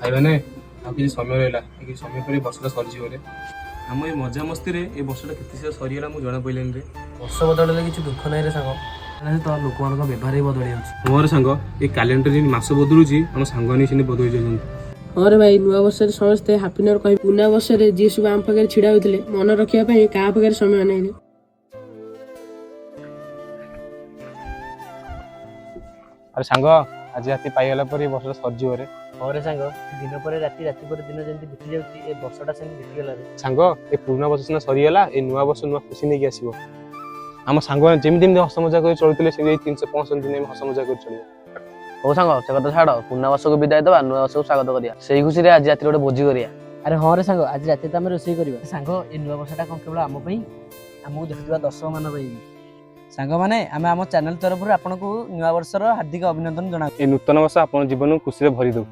भाई मैंने ଆଉ କିଛି ସମୟ ରହିଲା କିଛି ସମୟ ପରେ ବର୍ଷଟା ସରିଯିବ ରେ। ଆମ ଏ ମଜାମସ୍ତିରେ ଏ ବର୍ଷଟା କେତେ ଶୀଘ୍ର ସରିଗଲା ମୁଁ ଜଣା ପଡ଼ିଲାନି ରେ। ବର୍ଷ ବଦଳିଲେ କିଛି ଦୁଃଖ ନାହିଁ ରେ ସାଙ୍ଗ, ତ ଲୋକମାନଙ୍କ ବ୍ୟବହାର ହିଁ ବଦଳି ଯାଉଛି। ମୋର ସାଙ୍ଗ ଏ କ୍ୟାଲେଣ୍ଡର ଯେମିତି ମାସ ବଦଳୁଛି ଆମ ସାଙ୍ଗମାନେ ସେମିତି ବଦଳି ଯାଉଛନ୍ତି। ହଁ ରେ ଭାଇ, ନୂଆ ବର୍ଷରେ ସମସ୍ତେ ହାପି ନ୍ୟୁ ଇୟର କହିବେ। ପୁରୁଣା ବର୍ଷରେ ଯିଏ ସବୁ ଆମ ପାଖରେ ଛିଡା ହୋଇଥିଲେ ମନେ ରଖିବା ପାଇଁ କାହା ପାଖରେ ସମୟ ନାହିଁ ରେ। ଆରେ ସାଙ୍ଗ ଆଜି ରାତି ପାଇଗଲା ପରେ ଏ ବର୍ଷଟା ସରିଯିବ ରେ। ହଁ ରେ ସାଙ୍ଗ, ଦିନ ପରେ ରାତି, ରାତି ପରେ ଦିନ ଯେମିତି ବିତି ଯାଉଛି ଏ ବର୍ଷଟା ସେମିତି ବିତିଗଲା ରେ। ସାଙ୍ଗ ଏ ପୁରୁଣା ବର୍ଷ ସିନା ସରିଗଲା, ଏ ନୂଆ ବର୍ଷ ନୂଆ ଖୁସି ନେଇକି ଆସିବ। ଆମ ସାଙ୍ଗମାନେ ଯେମିତି ଏମିତି ହସ ମଜା କରି ଚଳୁଥିଲେ ସେମିତି 365 ଦିନ ହସ ମଜା କରି ଚଳିବ। ହଉ ସାଙ୍ଗ ସେ କଥା ଛାଡ, ପୁରୁଣା ବର୍ଷକୁ ବିଦାୟ ଦେବା, ନୂଆ ବର୍ଷକୁ ସ୍ୱାଗତ କରିବା। ସେଇ ଖୁସିରେ ଆଜି ରାତିରେ ଗୋଟେ ଭୋଜି କରିବା। ଆରେ ହଁ ରେ ସାଙ୍ଗ, ଆଜି ରାତିରେ ତ ଆମେ ରୋଷେଇ କରିବା। ସାଙ୍ଗ ଏ ନୂଆ ବର୍ଷଟା କଣ କେବଳ ଆମ ପାଇଁ, ଆମକୁ ଦେଖୁଥିବା ଦର୍ଶକ ମାନଙ୍କ ପାଇଁ ବି। ସାଙ୍ଗମାନେ ଆମେ ଆମ ଚ୍ୟାନେଲ ତରଫରୁ ଆପଣଙ୍କୁ ନୂଆ ବର୍ଷର ହାର୍ଦ୍ଦିକ ଅଭିନନ୍ଦନ ଜଣାଉଛୁ। ଏ ନୂତନ ବର୍ଷ ଆପଣଙ୍କ ଜୀବନକୁ ଖୁସିରେ ଭରି ଦଉ।